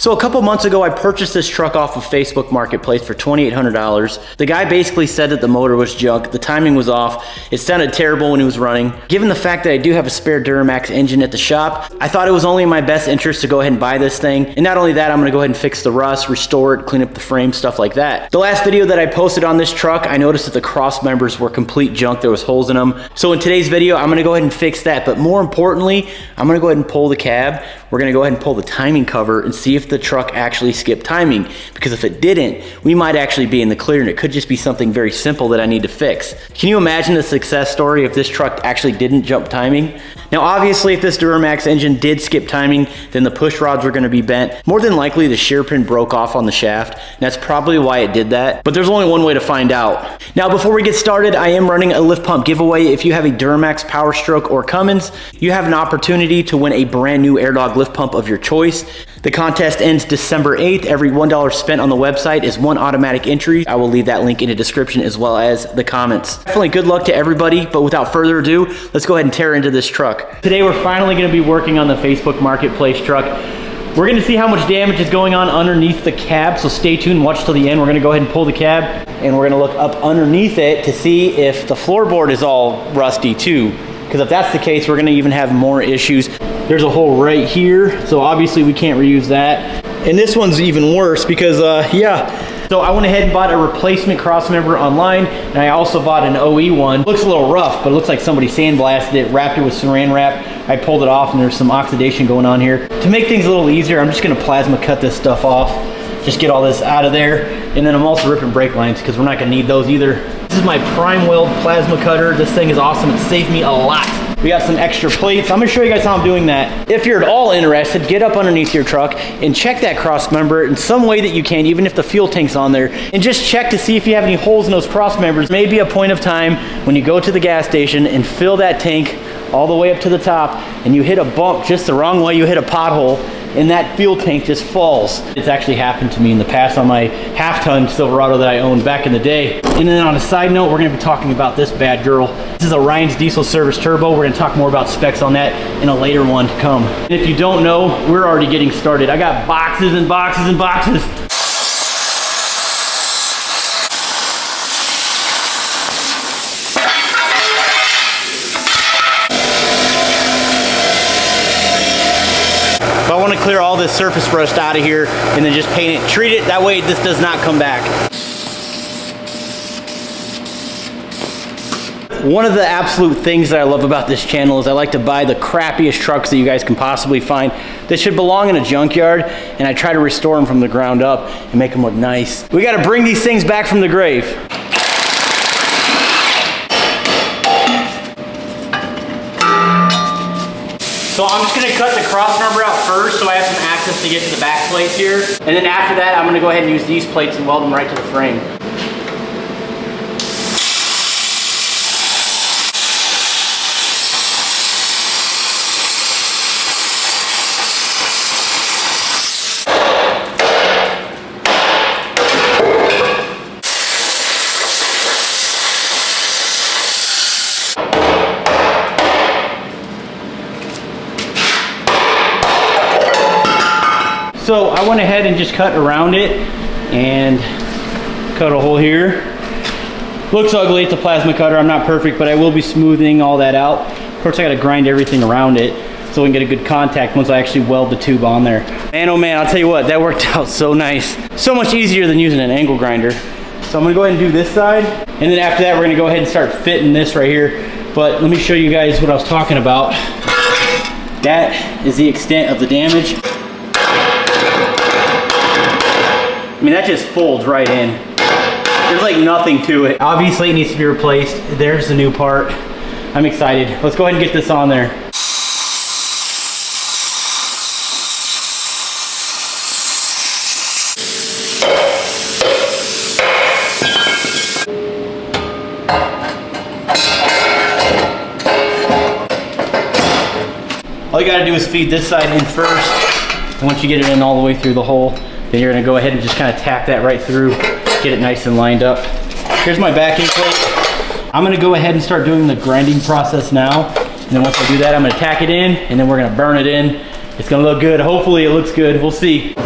So a couple months ago, I purchased this truck off of Facebook Marketplace for $2,800. The guy basically said that the motor was junk, the timing was off, it sounded terrible when it was running. Given the fact that I do have a spare Duramax engine at the shop, I thought it was only in my best interest to go ahead and buy this thing. And not only that, I'm gonna go ahead and fix the rust, restore it, clean up the frame, stuff like that. The last video that I posted on this truck, I noticed that the cross members were complete junk, there was holes in them. So in today's video, I'm gonna go ahead and fix that, but more importantly, I'm gonna go ahead and pull the cab. We're gonna go ahead and pull the timing cover and see if the truck actually skipped timing, because if it didn't, we might actually be in the clear and it could just be something very simple that I need to fix. Can you imagine the success story if this truck actually didn't jump timing? Now obviously if this Duramax engine did skip timing, then the push rods were gonna be bent. More than likely the shear pin broke off on the shaft, and that's probably why it did that, but there's only one way to find out. Now before we get started, I am running a lift pump giveaway. If you have a Duramax, Powerstroke, or Cummins, you have an opportunity to win a brand new AirDog lift pump of your choice. The contest ends December 8th. Every $1 spent on the website is one automatic entry. I will leave that link in the description as well as the comments. Definitely good luck to everybody, but without further ado, let's go ahead and tear into this truck. Today we're finally gonna be working on the Facebook Marketplace truck. We're gonna see how much damage is going on underneath the cab, so stay tuned, watch till the end. We're gonna go ahead and pull the cab, and we're gonna look up underneath it to see if the floorboard is all rusty too. Because if that's the case, we're gonna even have more issues. There's a hole right here, so obviously we can't reuse that. And this one's even worse because, yeah. So I went ahead and bought a replacement crossmember online, and I also bought an OE one. Looks a little rough, but it looks like somebody sandblasted it, wrapped it with saran wrap. I pulled it off, and there's some oxidation going on here. To make things a little easier, I'm just gonna plasma cut this stuff off. Just get all this out of there. And then I'm also ripping brake lines because we're not gonna need those either. This is my prime weld plasma cutter. This thing is awesome. It saved me a lot. We got some extra plates. I'm gonna show you guys how I'm doing that. If you're at all interested, get up underneath your truck and check that cross member in some way that you can, even if the fuel tank's on there, and just check to see if you have any holes in those cross members. Maybe a point of time when you go to the gas station and fill that tank all the way up to the top and you hit a bump just the wrong way, you hit a pothole, and that fuel tank just falls. It's actually happened to me in the past on my half-ton Silverado that I owned back in the day. And then on a side note, we're gonna be talking about this bad girl. This is a Ryan's Diesel Service Turbo. We're gonna talk more about specs on that in a later one to come. And if you don't know, we're already getting started. I got boxes and boxes and boxes. I want to clear all this surface rust out of here and then just paint it, treat it, that way this does not come back. One of the absolute things that I love about this channel is I like to buy the crappiest trucks that you guys can possibly find that should belong in a junkyard, and I try to restore them from the ground up and make them look nice. We got to bring these things back from the grave. So I'm just gonna cut the cross member out first so I have some access to get to the back plates here. And then after that, I'm gonna go ahead and use these plates and weld them right to the frame. So I went ahead and just cut around it and cut a hole here. Looks ugly, it's a plasma cutter. I'm not perfect, but I will be smoothing all that out. Of course, I gotta grind everything around it so we can get a good contact once I actually weld the tube on there. Man, oh man, I'll tell you what, that worked out so nice. So much easier than using an angle grinder. So I'm gonna go ahead and do this side, and then after that, we're gonna go ahead and start fitting this right here. But let me show you guys what I was talking about. That is the extent of the damage. I mean, that just folds right in. There's like nothing to it. Obviously it needs to be replaced. There's the new part. I'm excited. Let's go ahead and get this on there. All you gotta do is feed this side in first. And once you get it in all the way through the hole, then you're gonna go ahead and just kind of tack that right through, get it nice and lined up. Here's my backing plate. I'm gonna go ahead and start doing the grinding process now. And then once I do that, I'm gonna tack it in, and then we're gonna burn it in. It's gonna look good. Hopefully it looks good, we'll see.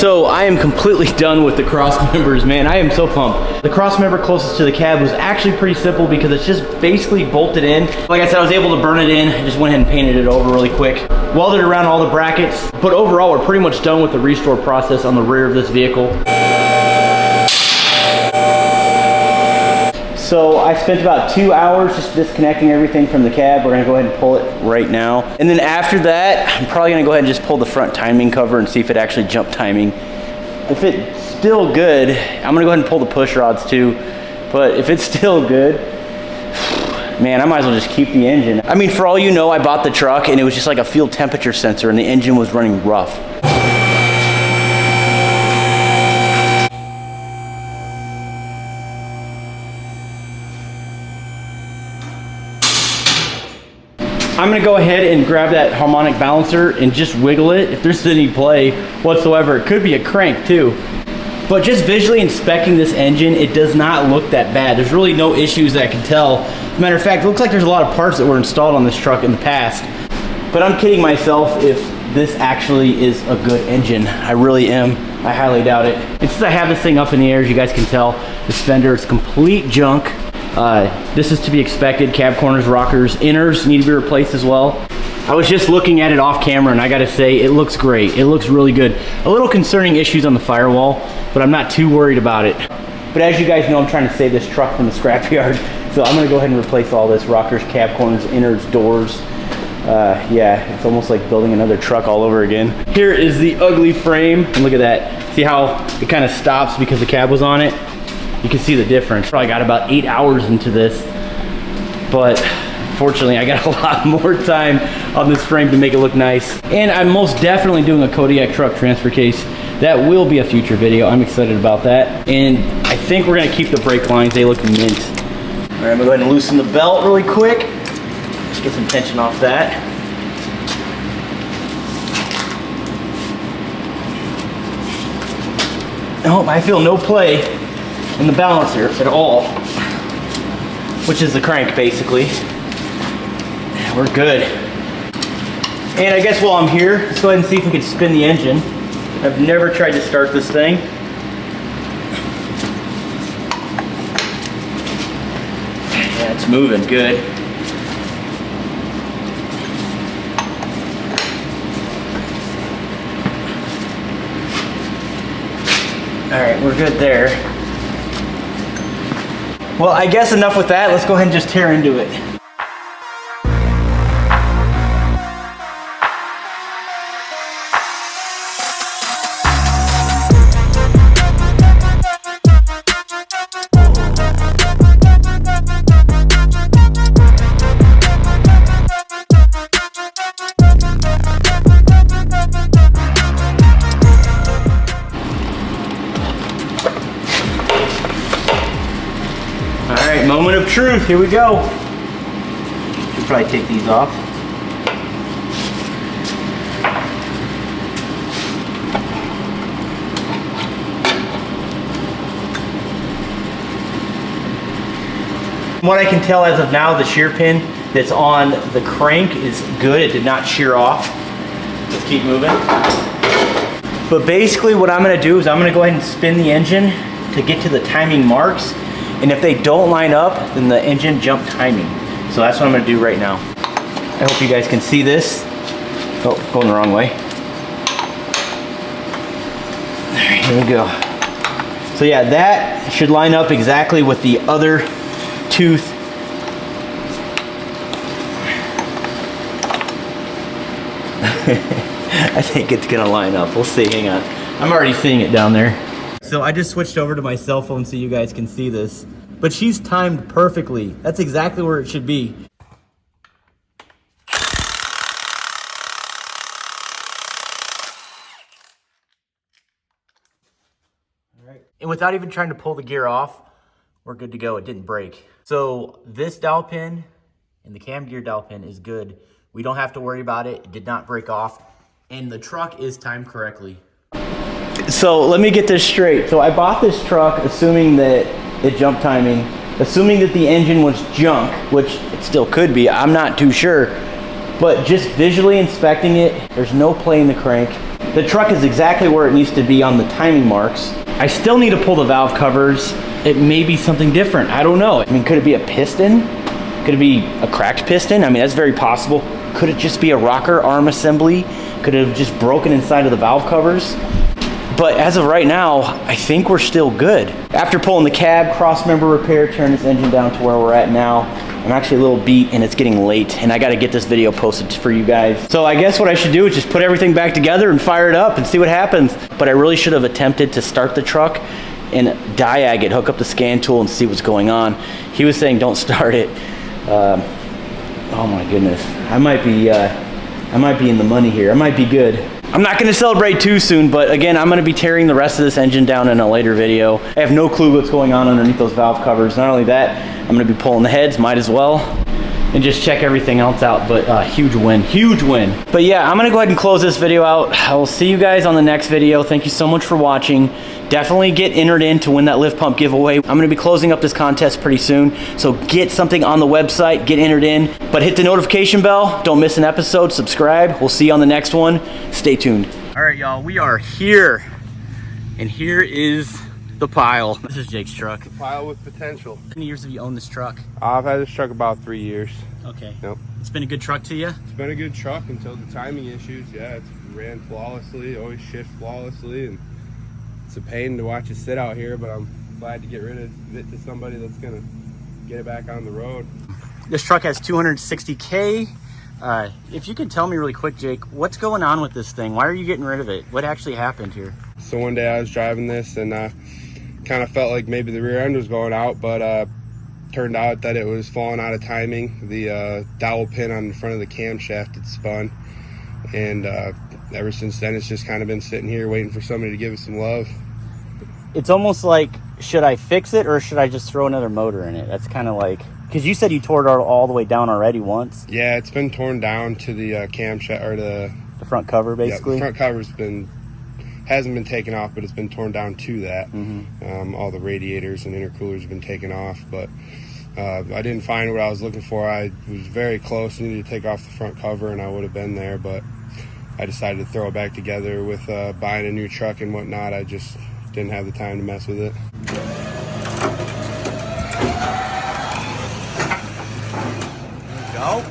So I am completely done with the cross members, man. I am so pumped. The cross member closest to the cab was actually pretty simple because it's just basically bolted in. Like I said, I was able to burn it in. I just went ahead and painted it over really quick. Welded around all the brackets. But overall, we're pretty much done with the restore process on the rear of this vehicle. So I spent about 2 hours just disconnecting everything from the cab. We're gonna go ahead and pull it right now. And then after that, I'm probably gonna go ahead and just pull the front timing cover and see if it actually jumped timing. If it's still good, I'm gonna go ahead and pull the push rods too. But if it's still good, man, I might as well just keep the engine. I mean, for all you know, I bought the truck and it was just like a field temperature sensor and the engine was running rough. I'm gonna go ahead and grab that harmonic balancer and just wiggle it if there's any play whatsoever. It could be a crank too. But just visually inspecting this engine, it does not look that bad. There's really no issues that I can tell. As a matter of fact, it looks like there's a lot of parts that were installed on this truck in the past. But I'm kidding myself if this actually is a good engine. I really am. I highly doubt it. And since I have this thing up in the air, as you guys can tell, this fender is complete junk. This is to be expected. Cab corners, rockers, inners need to be replaced as well. I was just looking at it off camera and I gotta say, it looks great. It looks really good. A little concerning issues on the firewall, but I'm not too worried about it. But as you guys know, I'm trying to save this truck from the scrapyard. So I'm gonna go ahead and replace all this: rockers, cab corners, inners, doors. Yeah, it's almost like building another truck all over again. Here is the ugly frame, and look at that. See how it kind of stops because the cab was on it? You can see the difference. Probably got about 8 hours into this, but fortunately I got a lot more time on this frame to make it look nice. And I'm most definitely doing a Kodiak truck transfer case. That will be a future video. I'm excited about that. And I think we're gonna keep the brake lines. They look mint. All right, I'm gonna go ahead and loosen the belt really quick. Just get some tension off that. Oh, I feel no play in the balancer at all, which is the crank basically. We're good. And I guess while I'm here, let's go ahead and see if we can spin the engine. I've never tried to start this thing. Yeah, it's moving good. All right, we're good there. Well, I guess enough with that. Let's go ahead and just tear into it. Alright, moment of truth, here we go. Should probably take these off. From what I can tell as of now, the shear pin that's on the crank is good. It did not shear off. Let's keep moving. But basically what I'm gonna do is I'm gonna go ahead and spin the engine to get to the timing marks. And if they don't line up, then the engine jump timing. So that's what I'm gonna do right now. I hope you guys can see this. Oh, going the wrong way. All right, here we go. So yeah, that should line up exactly with the other tooth. I think it's gonna line up. We'll see, hang on. I'm already seeing it down there. So I just switched over to my cell phone so you guys can see this. But she's timed perfectly. That's exactly where it should be. All right. And without even trying to pull the gear off, we're good to go. It didn't break. So this dowel pin and the cam gear dowel pin is good. We don't have to worry about it. It did not break off. And the truck is timed correctly. So let me get this straight. So I bought this truck assuming that it jumped timing, assuming that the engine was junk, which it still could be. I'm not too sure. But just visually inspecting it, there's no play in the crank. The truck is exactly where it needs to be on the timing marks. I still need to pull the valve covers. It may be something different. I don't know. I mean, could it be a piston? Could it be a cracked piston? I mean, that's very possible. Could it just be a rocker arm assembly? Could it have just broken inside of the valve covers? But as of right now, I think we're still good. After pulling the cab, cross member repair, turn this engine down to where we're at now. I'm actually a little beat and it's getting late and I gotta get this video posted for you guys. So I guess what I should do is just put everything back together and fire it up and see what happens. But I really should have attempted to start the truck and diag it, hook up the scan tool and see what's going on. He was saying don't start it. Oh my goodness, I might be in the money here. I might be good. I'm not gonna celebrate too soon, but again, I'm gonna be tearing the rest of this engine down in a later video. I have no clue what's going on underneath those valve covers. Not only that, I'm gonna be pulling the heads, might as well, and just check everything else out, but huge win, huge win. But yeah, I'm gonna go ahead and close this video out. I will see you guys on the next video. Thank you so much for watching. Definitely get entered in to win that lift pump giveaway. I'm gonna be closing up this contest pretty soon, so get something on the website, get entered in, but hit the notification bell, don't miss an episode, subscribe. We'll see you on the next one. Stay tuned. All right, y'all, we are here, and here is the pile. This is Jake's truck. The pile with potential. How many years have you owned this truck? I've had this truck about 3 years. Okay. Yep. It's been a good truck to you? It's been a good truck until the timing issues. Yeah, it's ran flawlessly, always shift flawlessly, and it's a pain to watch it sit out here, but I'm glad to get rid of it to somebody that's gonna get it back on the road. This truck has 260K. If you could tell me really quick, Jake, what's going on with this thing? Why are you getting rid of it? What actually happened here? So one day I was driving this and kind of felt like maybe the rear end was going out, but turned out that it was falling out of timing. The dowel pin on the front of the camshaft had spun, and ever since then it's just kind of been sitting here waiting for somebody to give it some love. It's almost like, should I fix it or should I just throw another motor in it? That's kind of like, because you said you tore it all the way down already once. Yeah, it's been torn down to the camshaft, or the front cover, basically. Yeah, the front cover's hasn't been taken off, but it's been torn down to that. Mm-hmm. All the radiators and intercoolers have been taken off, but I didn't find what I was looking for. I was very close, needed to take off the front cover, and I would have been there, but I decided to throw it back together with buying a new truck and whatnot. I just didn't have the time to mess with it. There we go.